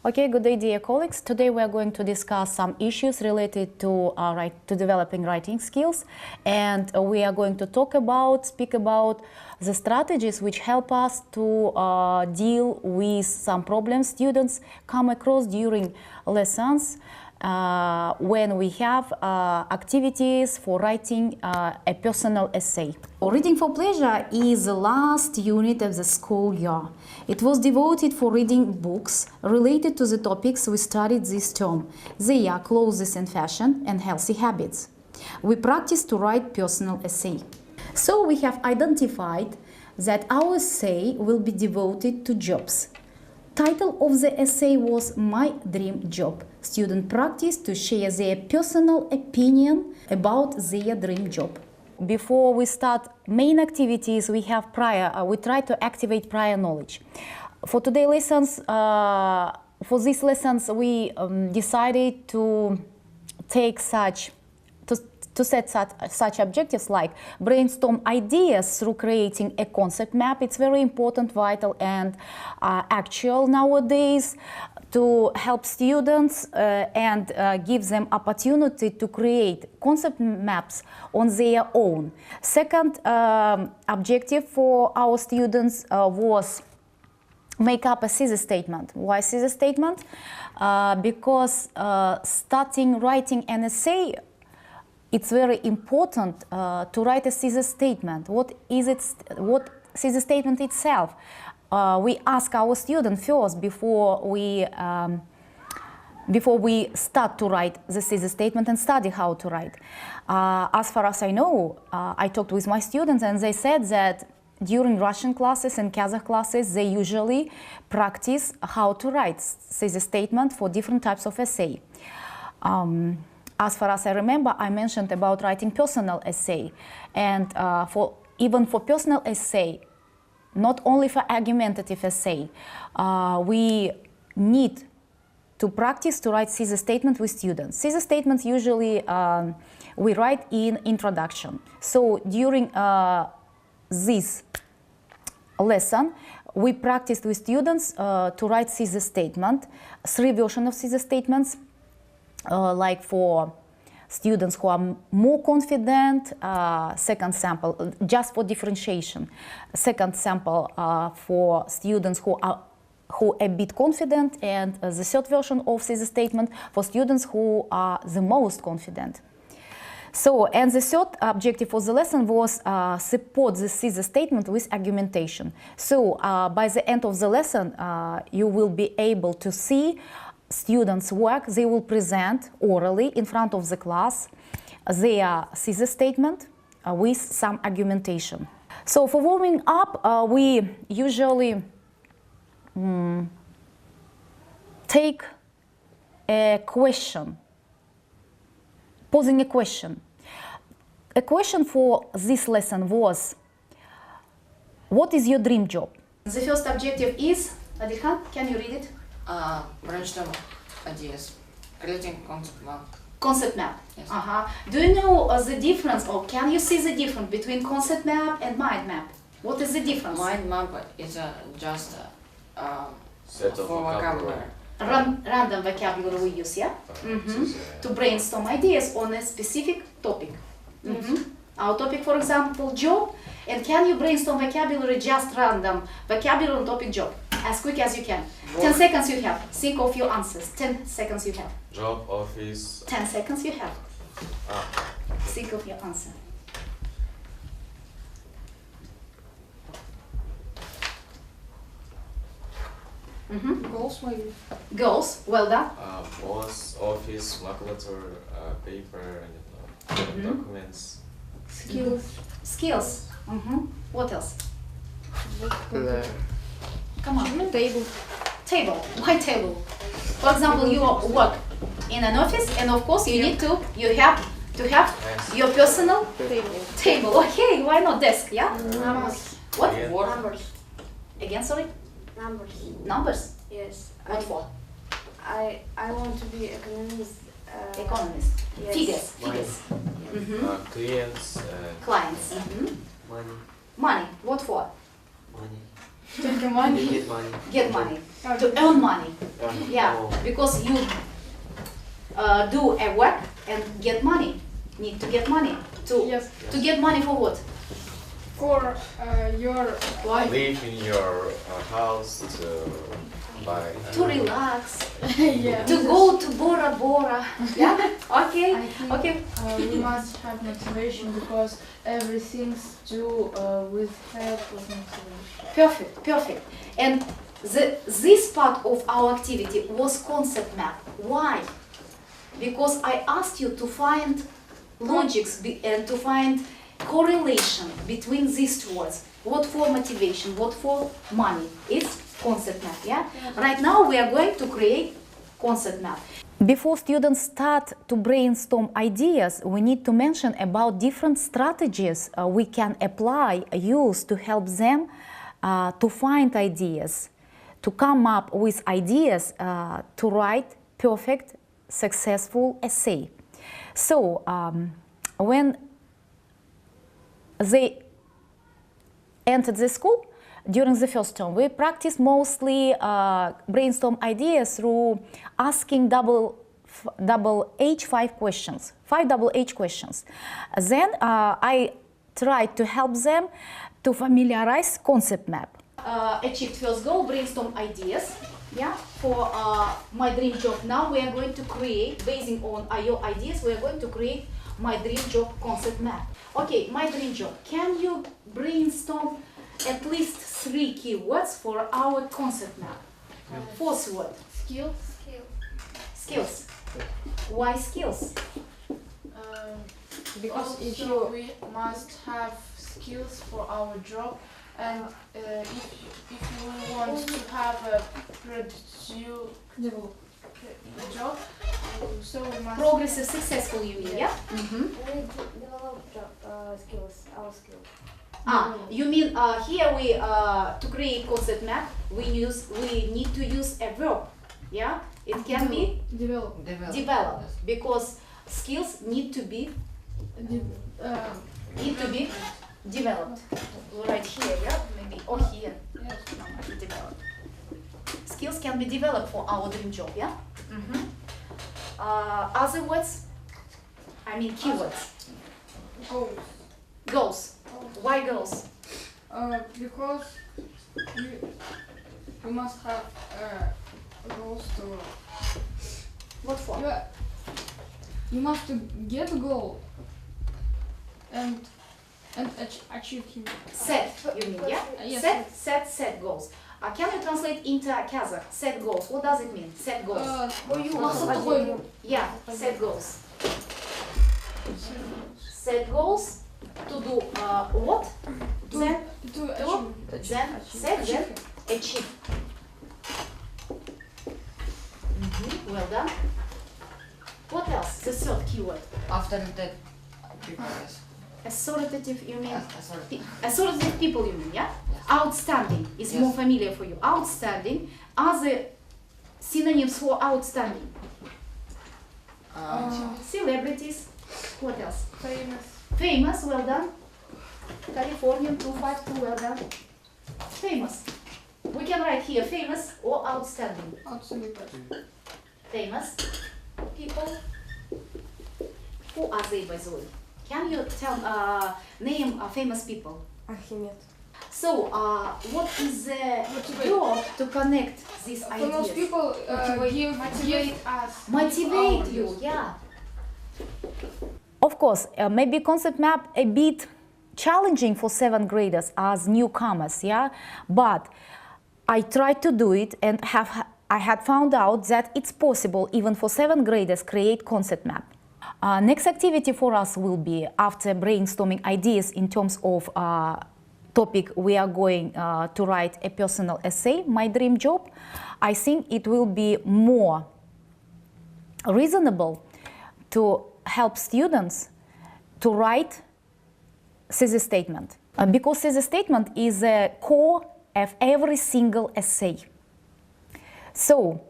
Okay, good day, dear colleagues. Today we are going to discuss some issues related to developing writing skills, and we are going to speak about the strategies which help us to deal with some problems students come across during lessons when we have activities for writing a personal essay. Reading for Pleasure is the last unit of the school year. It was devoted for reading books related to the topics we studied this term. They are clothes and fashion and healthy habits. We practice to write personal essay. So we have identified that our essay will be devoted to jobs. Title of the essay was My Dream Job. Students practice to share their personal opinion about their dream job. Before we start main activities, we try to activate prior knowledge. For today's lessons, for these lessons, we decided to set such objectives like brainstorm ideas through creating a concept map. It's very important, vital, and actual nowadays to help students and give them opportunity to create concept maps on their own. Second objective for our students was make up a thesis statement. Why thesis statement? Because starting writing an essay, it's very important to write a thesis statement. What is it? What thesis statement itself? We ask our students first before we start to write the thesis statement and study how to write. As far as I know, I talked with my students and they said that during Russian classes and Kazakh classes, they usually practice how to write thesis statement for different types of essay. As far as I remember, I mentioned about writing personal essay, and even for personal essay, not only for argumentative essay, we need to practice to write thesis statement with students. Thesis statements usually we write in introduction. So during this lesson, we practiced with students to write thesis statement, 3 versions of thesis statements. Like for students who are more confident, second sample, just for differentiation. Second sample for students who are a bit confident, and the third version of thesis statement for students who are the most confident. So, and the third objective for the lesson was support the thesis statement with argumentation. So, by the end of the lesson, you will be able to see students' work. They will present orally in front of the class their thesis statement with some argumentation. So for warming up, we usually take a question, posing a question. A question for this lesson was, what is your dream job? The first objective is, Adilhan, can you read it? Brainstorm ideas, creating concept map. Concept map. Yes. Do you know the difference, or can you see the difference between concept map and mind map? What is the difference? Mind map is just set of vocabulary. Random vocabulary we use, yeah? To brainstorm ideas on a specific topic. Our topic, for example, job. And can you brainstorm vocabulary, just random vocabulary on topic job? As quick as you can. 10 seconds you have. Think of your answers. 10 seconds you have. Job, office. 10 seconds you have. Think of your answer. Goals maybe. Goals, well done. Boss, office, calculator, paper, and documents. Skills. What else? Come on. Table. Why table? For example, you work in an office, and of course you have to have your personal table. Okay, why not desk? Yeah. Numbers. What? Again. Numbers. Again, sorry. Numbers. Numbers. Yes. What for? I want to be economist. Economist. Yes. Figures. Clients. Clients. Money. Money. What for? Money. Get money. Get money. Get money. To earn money. Yeah, Oh. because you do a work and get money. Need to get money. Yes. To get money for what? For your life. Live in your house to buy. To relax. Yeah. To go to Bora Bora. Yeah? Okay. I think, Okay. We must have motivation because everything's do with help of motivation. Perfect, perfect. And this part of our activity was concept map. Why? Because I asked you to find logics and to find correlation between these two words. What for motivation, what for money. It's concept map, yeah? Right now we are going to create concept map. Before students start to brainstorm ideas, we need to mention about different strategies we can apply, use to help them to find ideas, to come up with ideas to write perfect, successful essay. So when they entered the school, during the first term, we practiced mostly brainstorm ideas through asking double H 5 questions, 5 double H questions. Then I tried to help them to familiarize concept map. Achieved first goal, brainstorm ideas. Yeah, for my dream job. Now we are going to create, basing on your ideas, we are going to create my dream job concept map. Okay, my dream job. Can you brainstorm at least 3 keywords for our concept map? Fourth word. Skill. Skills. Why skills? Because if you we must have skills for our job, and if you want to have a productive job, so we must Progressive, successful, you mean, yeah? Mm-hmm. We need to develop skills, our skills. You mean here we to create concept map we need to use a verb, yeah? It can be develop. developed because skills need to be developed. Right here, yeah, maybe or here. Yes. No, maybe developed. Skills can be developed for our dream job, yeah. Mm-hmm. Other words, I mean keywords. Goals. Goals. Why goals? Because you must have goals to. What for? You must to get a goal and achieve him. Set, you mean, yeah? Yes. Set goals. Can you translate into Kazakh? Set goals. What does it mean? Set goals. Yeah, set goals. Set goals to do what? Then achieve. Well done. What else? The third keyword. After that, because Authoritative, you mean? authority. Authoritative people, you mean, yeah? Outstanding is Yes. more familiar for you. Outstanding. Other synonyms for outstanding. Celebrities. What else? Famous. Famous, well done. Californian 252, well done. Famous. We can write here famous or outstanding. Famous people. Who are they, by the way? Can you tell name famous people? Archimed. So, what is the job to connect these ideas? Famous people Motivate us. Motivate you, yeah. Of course, maybe concept map a bit challenging for 7th graders as newcomers, yeah. But I tried to do it and I had found out that it's possible even for 7th graders create concept map. Next activity for us will be after brainstorming ideas in terms of topic we are going to write a personal essay, my dream job. I think it will be more reasonable to help students to write thesis statement because thesis statement is a core of every single essay. So,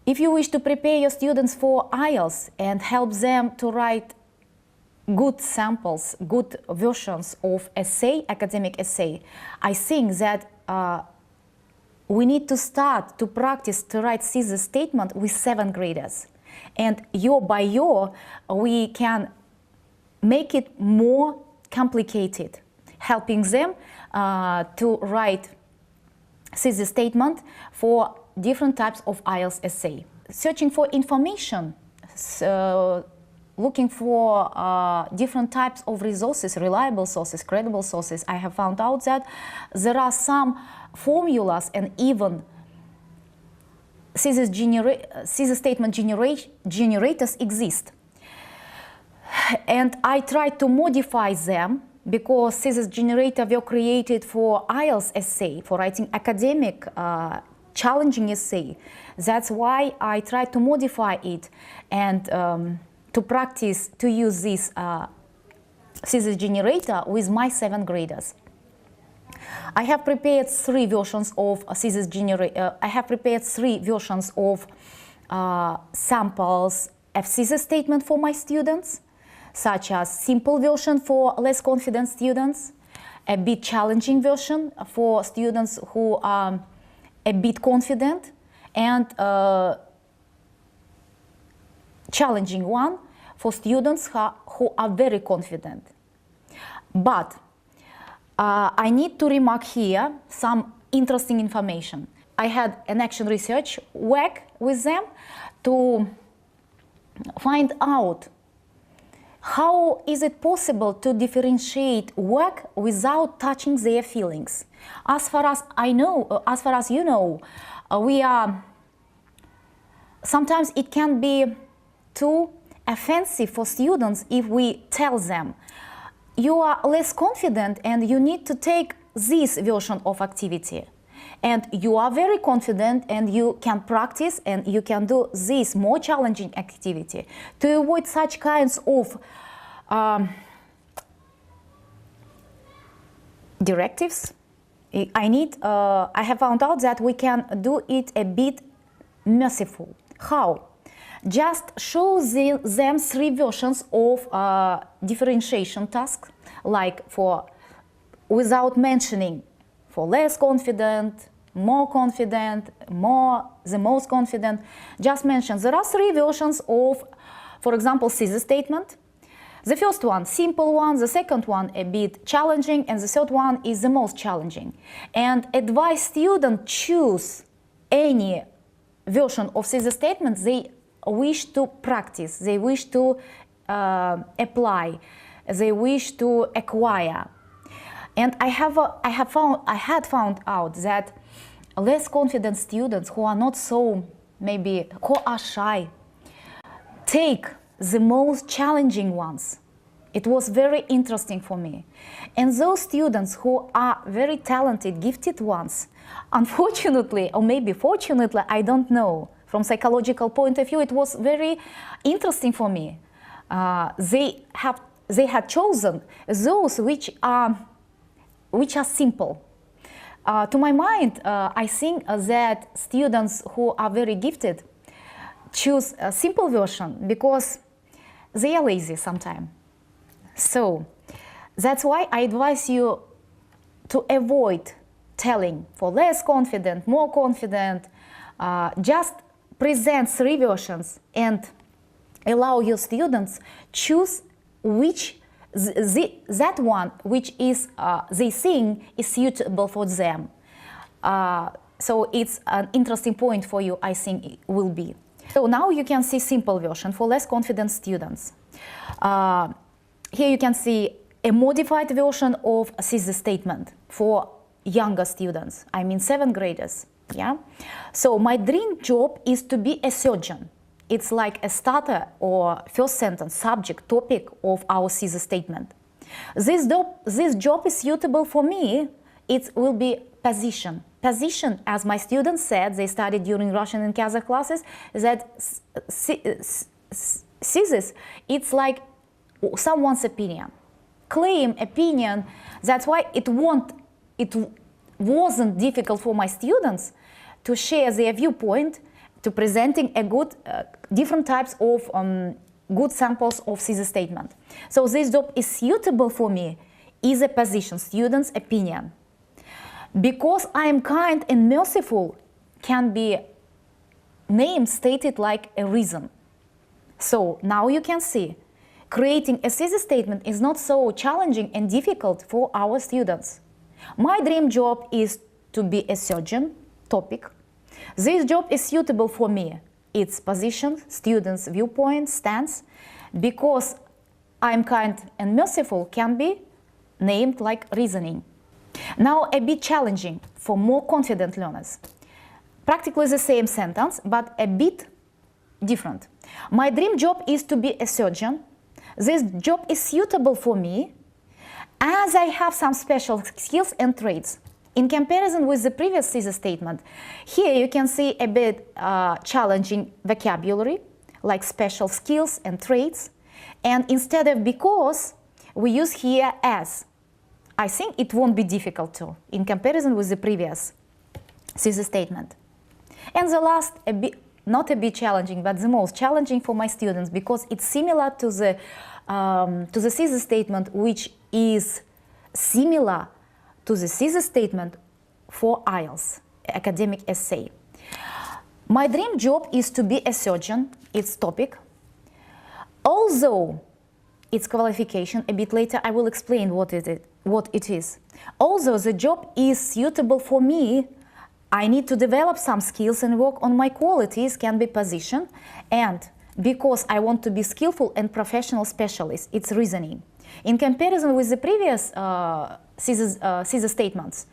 if you wish to prepare your students for IELTS and help them to write good samples, good versions of essay, academic essay, I think that we need to start to practice to write thesis statement with 7th graders. And year by year, we can make it more complicated, helping them to write thesis statement for different types of IELTS essay. Searching for information, looking for different types of resources, reliable sources, credible sources, I have found out that there are some formulas and even thesis statement generators exist. And I tried to modify them because thesis generators were created for IELTS essay, for writing academic challenging essay. That's why I tried to modify it and to practice to use this thesis generator with my 7th graders. I have prepared 3 versions of thesis generator. I have prepared 3 versions of samples of thesis statement for my students, such as simple version for less confident students, a bit challenging version for students who are a bit confident, and challenging one for students who are very confident. But I need to remark here some interesting information. I had an action research work with them to find out how is it possible to differentiate work without touching their feelings. As far as I know, as far as you know, sometimes it can be too offensive for students if we tell them, you are less confident and you need to take this version of activity. And you are very confident and you can practice and you can do this more challenging activity. To avoid such kinds of directives, I have found out that we can do it a bit merciful. How? Just show them 3 versions of differentiation tasks, like for without mentioning for less confident, more confident, the most confident. Just mention there are 3 versions of, for example, thesis statement. The first one, simple one, the second one a bit challenging, and the third one is the most challenging. And advise students choose any version of thesis statement they wish to practice, they wish to apply, they wish to acquire. And I had found out that less confident students who are not so, maybe who are shy, take the most challenging ones. It was very interesting for me. And those students who are very talented, gifted ones, unfortunately, or maybe fortunately, I don't know, from psychological point of view, it was very interesting for me. They had chosen those which are simple. To my mind, I think that students who are very gifted choose a simple version because they are lazy sometimes. So that's why I advise you to avoid telling for less confident, more confident. Just present 3 versions and allow your students choose which that one which is they think is suitable for them. So it's an interesting point for you, I think it will be. So now you can see simple version for less confident students. Here you can see a modified version of a thesis statement for younger students, I mean 7th graders. Yeah. So my dream job is to be a surgeon. It's like a starter or first sentence, subject, topic of our thesis statement. This job is suitable for me. It will be position. Position, as my students said, they studied during Russian and Kazakh classes, that thesis, it's like someone's opinion. Claim opinion, that's why it wasn't difficult for my students to share their viewpoint, to presenting a good, different types of good samples of thesis statement. So this job is suitable for me is a position, student's opinion. Because I am kind and merciful can be named, stated like a reason. So now you can see, creating a thesis statement is not so challenging and difficult for our students. My dream job is to be a surgeon, topic. This job is suitable for me. Its position, student's viewpoint, stance. Because I'm kind and merciful can be named like reasoning. Now a bit challenging for more confident learners. Practically the same sentence, but a bit different. My dream job is to be a surgeon. This job is suitable for me as I have some special skills and traits. In comparison with the previous thesis statement, here you can see a bit challenging vocabulary, like special skills and traits. And instead of because, we use here as. I think it won't be difficult too, in comparison with the previous thesis statement. And the last, not a bit challenging, but the most challenging for my students, because it's similar to the thesis statement, which is similar to the thesis statement for IELTS, academic essay. My dream job is to be a surgeon, its topic. Although its qualification, a bit later I will explain what it is. Although the job is suitable for me, I need to develop some skills and work on my qualities, can be position, and because I want to be skillful and professional specialist, it's reasoning. In comparison with the previous thesis statements,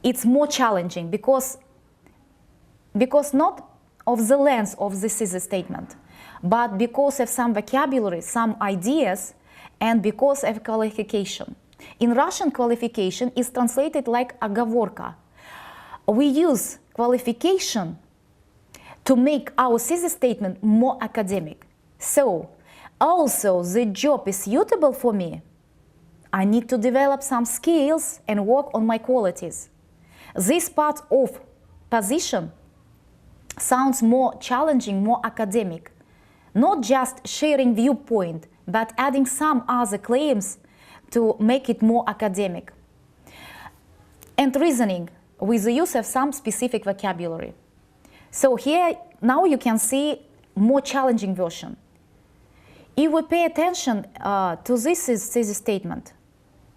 it's more challenging because not of the length of the thesis statement, but because of some vocabulary, some ideas, and because of qualification. In Russian, qualification is translated like оговорка. We use qualification to make our thesis statement more academic. So, also the job is suitable for me, I need to develop some skills and work on my qualities. This part of position sounds more challenging, more academic. Not just sharing viewpoint, but adding some other claims to make it more academic. And reasoning with the use of some specific vocabulary. So here, now you can see more challenging version. If we pay attention to this thesis statement,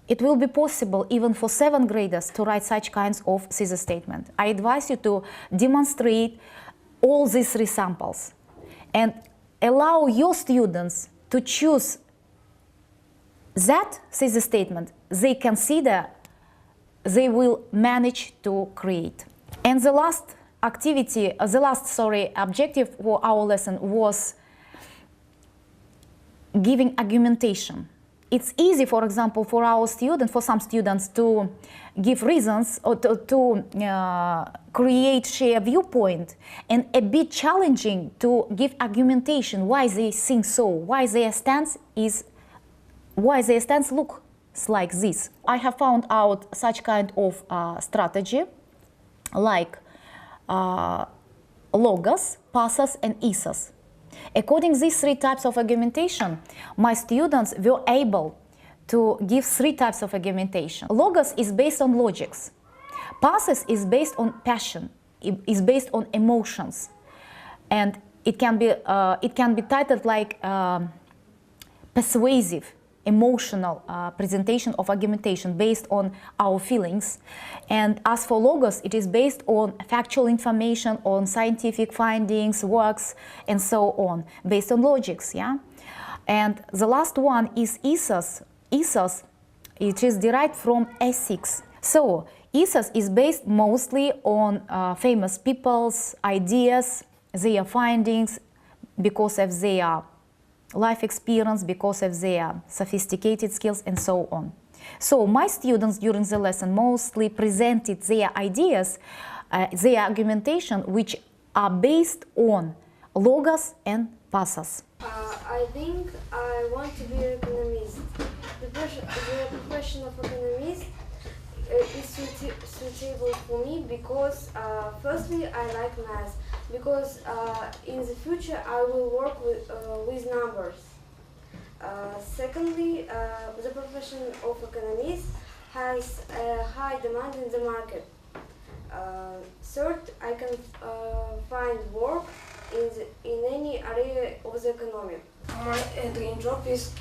it will be possible even for 7th graders to write such kinds of thesis statement. I advise you to demonstrate all these 3 samples and allow your students to choose that thesis statement they consider they will manage to create. And the last activity, objective for our lesson was giving argumentation. It's easy, for example, for our students, for some students, to give reasons or to create share viewpoint, and a bit challenging to give argumentation why they think so, why their stance looks like this. I have found out such kind of strategy like logos, pathos, and ethos. According to these 3 types of argumentation, my students were able to give 3 types of argumentation. Logos is based on logics. Pathos is based on passion, is based on emotions, and it can be titled like persuasive, emotional presentation of argumentation based on our feelings. And as for logos, it is based on factual information, on scientific findings, works, and so on, based on logics, yeah? And the last one is ethos. Ethos, it is derived from ethics. So, ethos is based mostly on famous people's ideas, their findings, because of their life experience, because of their sophisticated skills, and so on. So my students during the lesson mostly presented their ideas, their argumentation, which are based on logos and pathos. I think I want to be an economist. The profession of economist is suitable for me because firstly I like math, because in the future I will work with numbers. Secondly, the profession of economist has a high demand in the market. Third, I can find work in any area of the economy. My dream job is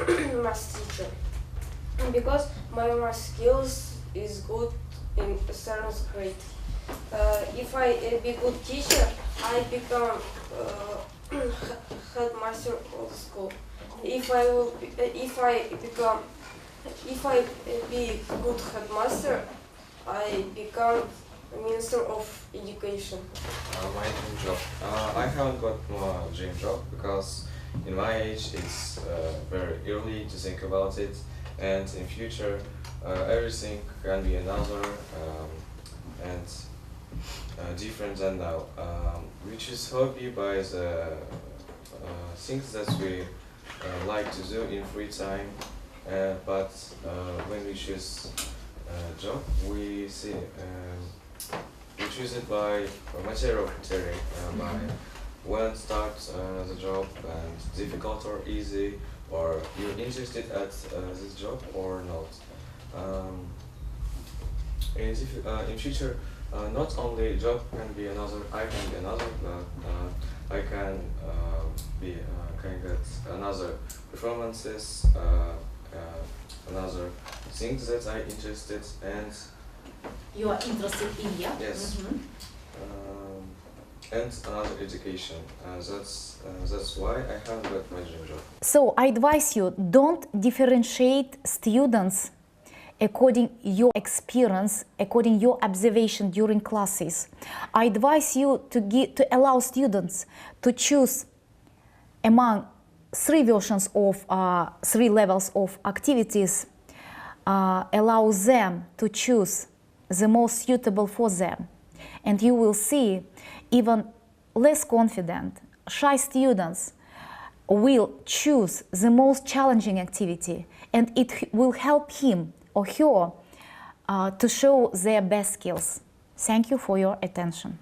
math teacher because my math skills is good in 7th grade. If I be good teacher, I become headmaster of the school. If I be good headmaster, I become Minister of Education. My dream job. I haven't got my dream job because in my age it's very early to think about it, and in future everything can be another and different than now. We choose hobby by the things that we like to do in free time, but when we choose a job, we choose it by material criteria, by when start the job and difficult or easy, or you're interested at this job or not. In future, not only job can be another, I can be another, but I can get another performances, another things that I interested and. You are interested in, yeah? Yes. And another education. That's why I haven't got my dream job. So I advise you, don't differentiate students according your experience, according your observation during classes. I advise you to allow students to choose among 3 versions of 3 levels of activities. Allow them to choose the most suitable for them, and you will see even less confident, shy students will choose the most challenging activity, and it will help him or her to show their best skills. Thank you for your attention.